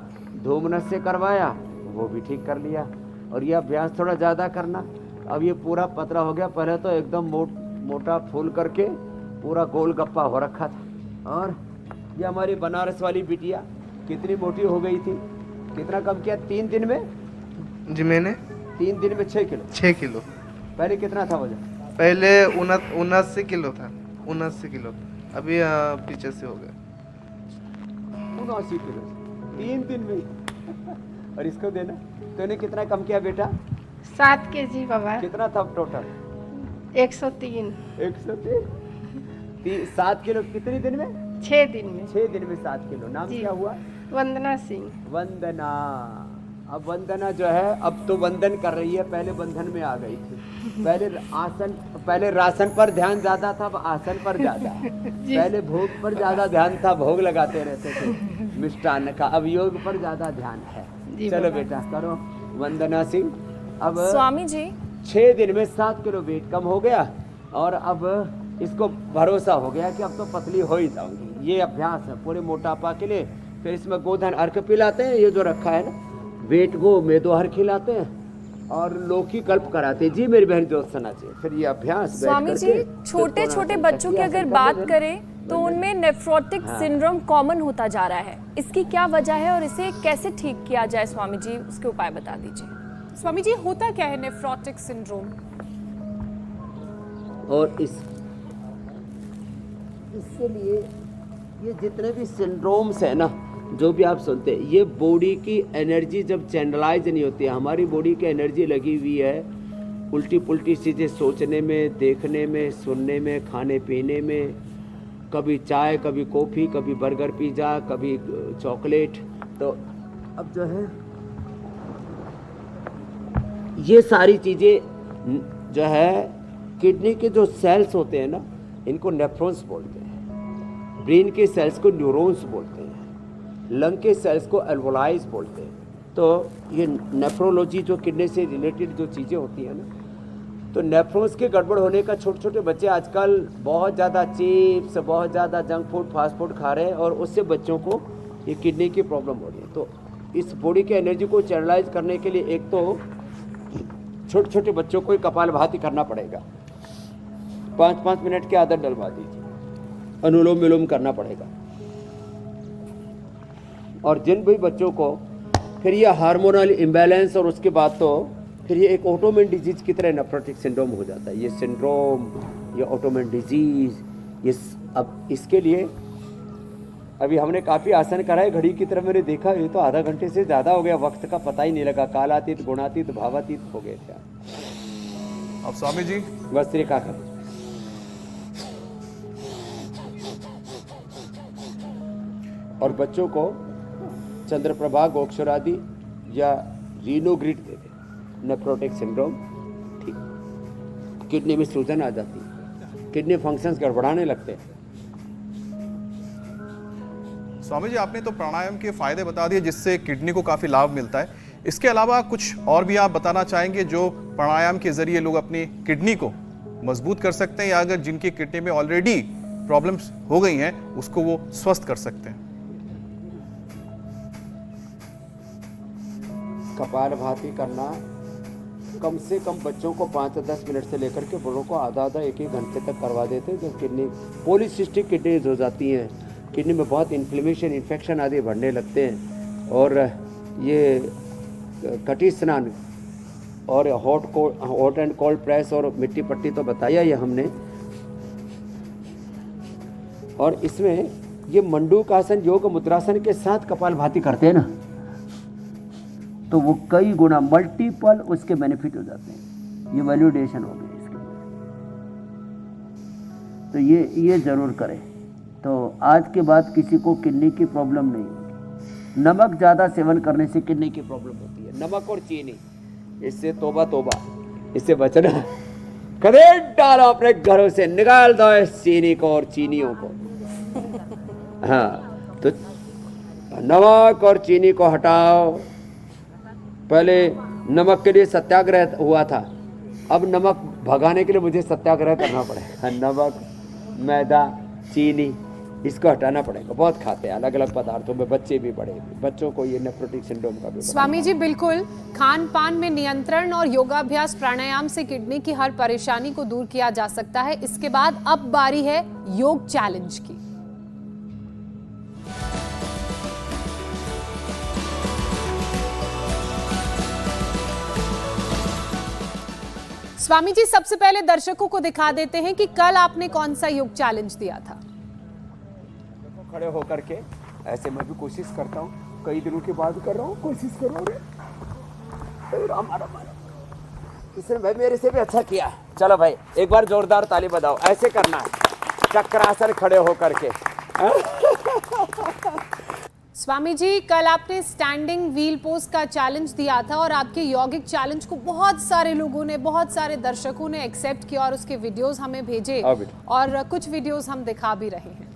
धूम नस करवाया, वो भी ठीक कर लिया। और ये अभ्यास थोड़ा ज़्यादा करना। अब ये पूरा पतला हो गया, पहले तो एकदम मोटा फूल करके पूरा गोल गप्पा हो रखा था। और ये हमारी बनारस वाली बिटिया कितनी मोटी हो गई थी, कितना कम किया 3 दिन में?
जी मैंने
3 दिन में 6 किलो।
6 किलो।
पहले कितना था वजन?
पहले 79 किलो था, 79 किलो। अभी पीछे से हो गया
79 किलो 3 दिन में। और इसको देना, तो इन्हें कितना कम किया बेटा?
7 kg बाबा।
कितना था टोटल?
103।
103। 7 किलो कितने दिन में?
6 दिन में।
6 दिन में 7 किलो। नाम
जी।
क्या हुआ?
वंदना सिंह।
वंदना। अब वंदना जो है, अब तो वंदन कर रही है, पहले बंधन में आ गई थी। पहले राशन पर ध्यान ज्यादा था, अब आसन पर ज्यादा। पहले भोग पर ज्यादा ध्यान था, भोग लगाते रहते थे मिष्टान्न का। अब योग पर ज्यादा ध्यान है। चलो बेटा करो वंदना सिंह। अब
स्वामी जी
6 दिन में 7 किलो वेट कम हो गया। और अब इसको भरोसा हो गया कि अब तो पतली हो ही जाऊंगी। ये अभ्यास है पूरे मोटापा के लिए। फिर इसमें गोधन अर्क पिलाते हैं, ये जो रखा है ना, वेट गो मेदोहर खिलाते हैं और लौकी कल्प कराते हैं। जी मेरी बहन ज्योत्सना जी। फिर ये अभ्यास
स्वामी जी, छोटे छोटे बच्चों की अगर बात करें तो उनमें नेफ्रोटिक सिंड्रोम कॉमन होता जा रहा है। इसकी क्या वजह है और इसे कैसे ठीक किया जाए? स्वामी जी उसके उपाय बता दीजिए।
स्वामी जी, होता क्या है नेफ्रोटिक सिंड्रोम?
और इसके लिए ये जितने भी सिंड्रोम्स है ना, जो भी आप सुनते हैं, ये बॉडी की एनर्जी जब चैनलाइज नहीं होती है। हमारी बॉडी की एनर्जी लगी हुई है उल्टी पुल्टी चीज़ें सोचने में, देखने में, सुनने में, खाने पीने में, कभी चाय, कभी कॉफ़ी, कभी बर्गर पिज़्ज़ा, कभी चॉकलेट। तो अब जो है ये सारी चीज़ें जो है, किडनी के जो सेल्स होते हैं ना, इनको नेफ्रॉन्स बोलते हैं। ब्रेन के सेल्स को न्यूरॉन्स बोलते हैं। लंग के सेल्स को एल्वोलाइज बोलते हैं। तो ये नेफ्रोलॉजी जो किडनी से रिलेटेड जो चीज़ें होती हैं ना, तो नेफ्रॉन्स के गड़बड़ होने का छोटे छोटे बच्चे आजकल बहुत ज़्यादा चिप्स, बहुत ज़्यादा जंक फूड, फास्ट फूड खा रहे हैं और उससे बच्चों को ये किडनी की प्रॉब्लम हो रही है। तो इस बॉडी के एनर्जी को चैनलाइज करने के लिए एक तो छोटे छोटे बच्चों को कपालभाति करना पड़ेगा। 5-5 मिनट की आदत डलवा दीजिए। अनुलोम विलोम करना पड़ेगा। और जिन भी बच्चों को फिर ये हार्मोनल इम्बैलेंस और उसके बाद तो फिर ये एक ऑटोमेन डिजीज की तरह नेफ्रोटिक सिंड्रोम हो जाता है। ये सिंड्रोम, ये ऑटोमेन डिजीज, ये अब इसके लिए अभी हमने काफ़ी आसन कराए। घड़ी की तरफ मैंने देखा, ये तो आधा घंटे से ज़्यादा हो गया, वक्त का पता ही नहीं लगा। कालातीत, गुणातीत, भावातीत हो गए थे।
अब स्वामी जी
वस्त्रिका करें। और बच्चों को चंद्रप्रभा, गोक्षरादि या रीनोग्रिड दे दें। नेफ्रोटिक सिंड्रोम ठीक। किडनी में सूजन आ जाती है, किडनी फंक्शंस गड़बड़ाने लगते हैं।
स्वामी जी, आपने तो प्राणायाम के फायदे बता दिए जिससे किडनी को काफी लाभ मिलता है। इसके अलावा कुछ और भी आप बताना चाहेंगे जो प्राणायाम के जरिए लोग अपनी किडनी को मजबूत कर सकते हैं, या अगर जिनकी किडनी में ऑलरेडी प्रॉब्लम्स हो गई हैं उसको वो स्वस्थ कर सकते हैं?
कपालभाति करना कम से कम बच्चों को 5 से 10 मिनट से लेकर के बड़ों को आधा आधा एक घंटे तक करवा देते हैं। जब किडनी पॉलीसिस्टिक किडनीज हो जाती हैं, किडनी में बहुत इन्फ्लेमेशन, इन्फेक्शन आदि बढ़ने लगते हैं, और ये कटी स्नान और हॉट एंड कोल्ड प्रेस और मिट्टी पट्टी तो बताया ही हमने। और इसमें ये मंडूकासन योग मुद्रासन के साथ कपालभाति करते हैं ना, तो वो कई गुना मल्टीपल उसके बेनिफिट हो जाते हैं। ये वैल्यूडेशन हो गया इसके, तो ये जरूर करें। तो आज के बाद किसी को किडनी की प्रॉब्लम नहीं होगी। नमक ज़्यादा सेवन करने से किडनी की प्रॉब्लम होती है, नमक और चीनी, इससे तोबा तोबा, इससे बचना। कदे डालो अपने घरों से, निकाल दो इस चीनी को और चीनियों को। हाँ, तो नमक और चीनी को हटाओ। पहले नमक के लिए सत्याग्रह हुआ था, अब नमक भगाने के लिए मुझे सत्याग्रह करना पड़ेगा। नमक, मैदा, चीनी, इसको हटाना पड़ेगा। बहुत खाते हैं अलग अलग पदार्थों में, बच्चे भी बड़े भी। बच्चों को ये नेफ्रोटिक सिंड्रोम का भी।
स्वामी जी बिल्कुल, खान पान में नियंत्रण और योगाभ्यास प्राणायाम से किडनी की हर परेशानी को दूर किया जा सकता है। इसके बाद अब बारी है योग चैलेंज की। स्वामी जी सबसे पहले दर्शकों को दिखा देते हैं कि कल आपने कौन सा योग चैलेंज दिया था।
खड़े होकर के ऐसे मैं भी कोशिश करता हूँ, कई दिनों के बाद कर रहा हूँ, कोशिश करो रे। राम राम, इसने भाई मेरे से भी अच्छा किया। चलो भाई एक बार जोरदार ताली बजाओ। ऐसे करना है, चक्रासन खड़े होकर के।
स्वामी जी कल आपने स्टैंडिंग व्हील पोज का चैलेंज दिया था और आपके यौगिक चैलेंज को बहुत सारे लोगों ने, बहुत सारे दर्शकों ने एक्सेप्ट किया और उसके वीडियोस हमें भेजे, और कुछ वीडियोस हम दिखा भी रहे हैं।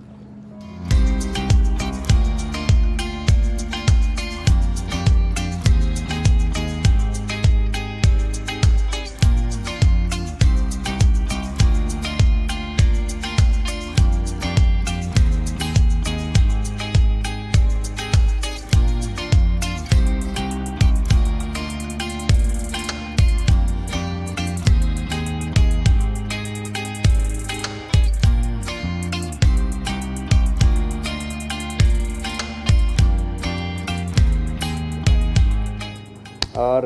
और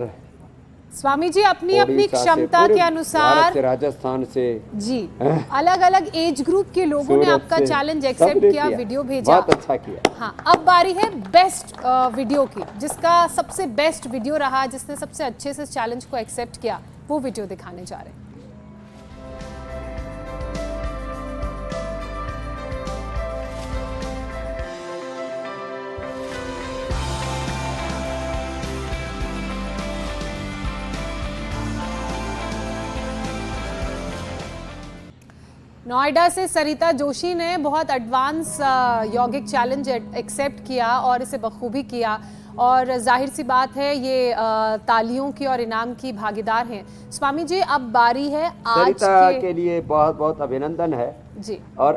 स्वामी जी अपनी अपनी क्षमता के अनुसार
से, राजस्थान से
जी अलग अलग एज ग्रुप के लोगों ने आपका चैलेंज एक्सेप्ट किया, वीडियो भेजा।
बहुत अच्छा किया।
हाँ, अब बारी है बेस्ट वीडियो की। जिसका सबसे बेस्ट वीडियो रहा, जिसने सबसे अच्छे से चैलेंज को एक्सेप्ट किया, वो वीडियो दिखाने जा रहे हैं। नोएडा से सरिता जोशी ने बहुत एडवांस यौगिक चैलेंज एक्सेप्ट किया और इसे बखूबी किया, और जाहिर सी बात है ये तालियों की और इनाम की भागीदार हैं। स्वामी जी अब बारी है आज
सरिता के लिए बहुत बहुत अभिनंदन है
जी।
और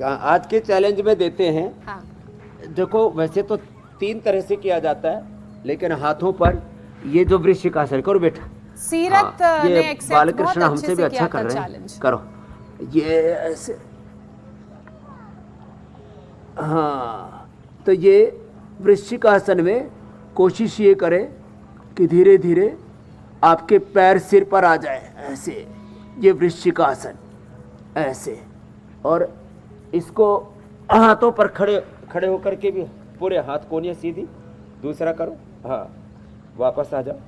आज के चैलेंज में देते हैं।
हाँ।
देखो वैसे तो 3 तरह से किया जाता है, लेकिन हाथों पर ये जो वृश्चिकासन करो बेटा।
सीरत ने एक्सेप्ट
बालकृष्ण हमसे भी अच्छा कर रहे हैं, करो ये ऐसे। हाँ, तो ये वृश्चिकासन में कोशिश ये करें कि धीरे धीरे आपके पैर सिर पर आ जाए, ऐसे। ये वृश्चिकासन ऐसे, और इसको हाथों पर खड़े होकर के भी पूरे हाथ कोनियाँ सीधी। दूसरा करो, हाँ वापस आ जाओ,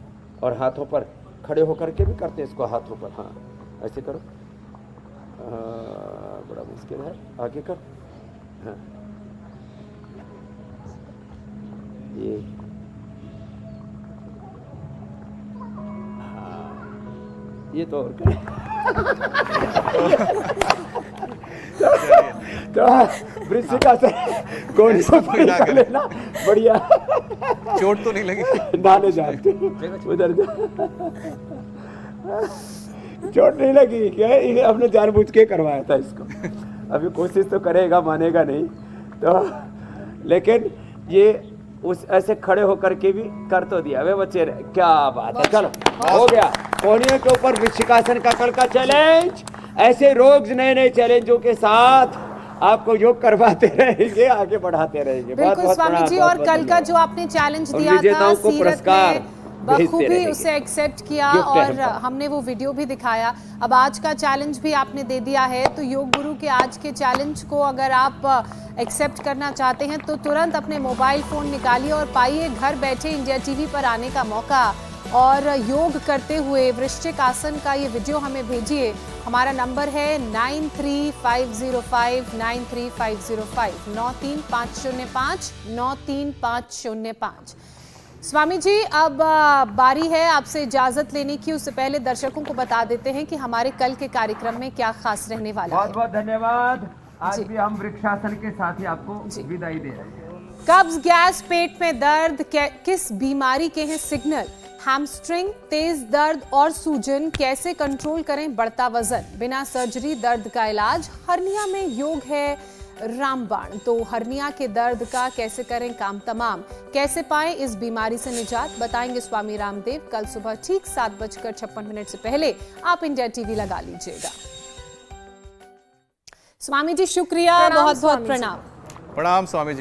और हाथों पर खड़े होकर के भी करते हैं इसको, हाथों पर। हाँ ऐसे करो, बड़ा मुश्किल है, आगे कर। हाँ ये, हाँ ये तो और कर। तो वृश्चिकासन कौन सा कर लेना, बढ़िया।
चोट तो नहीं लगी?
नाले जाते उधर चोट नहीं लगी क्या? ये हमने जानबूझ के करवाया था इसको। अभी कोशिश तो करेगा, मानेगा नहीं तो, लेकिन ये उस ऐसे खड़े होकर के भी कर तो दिया। वे बच्चे क्या बात है, चलो हो गया। कोहनियों के ऊपर वृश्चिकासन का कल का चैलेंज। ऐसे रोज नए नए चैलेंजों के साथ आपको योग करवाते रहेंगे, आगे बढ़ाते रहेंगे।
बिल्कुल स्वामी जी, और कल का जो आपने चैलेंज दिया था, सीरत ने बखूबी उसे एक्सेप्ट किया और हमने वो वीडियो भी दिखाया। अब आज का चैलेंज भी आपने दे दिया है, तो योग गुरु के आज के चैलेंज को अगर आप एक्सेप्ट करना चाहते हैं तो तुरंत अपने मोबाइल फोन निकालिए और पाइए घर बैठे इंडिया टीवी पर आने का मौका और योग करते हुए वृश्चिक आसन का ये वीडियो हमें भेजिए। हमारा नंबर है 9350593505 93505 93505। स्वामी जी, अब बारी है आपसे इजाजत लेने की। उससे पहले दर्शकों को बता देते हैं कि हमारे कल के कार्यक्रम में क्या खास रहने वाला है।
बहुत बहुत धन्यवाद। आज भी हम वृक्षासन के साथ ही आपको विदाई दे रहे हैं।
कब्ज, गैस, पेट में दर्द किस बीमारी के हैं सिग्नल? हैमस्ट्रिंग, तेज दर्द और सूजन कैसे कंट्रोल करें बढ़ता वजन? बिना सर्जरी दर्द का इलाज, हर्निया में योग है रामबाण। तो हर्निया के दर्द का कैसे करें काम तमाम, कैसे पाएं इस बीमारी से निजात, बताएंगे स्वामी रामदेव। कल सुबह ठीक 7:56 से पहले आप इंडिया टीवी लगा लीजिएगा। स्वामी जी शुक्रिया, बहुत बहुत प्रणाम।
प्रणाम स्वामी जी।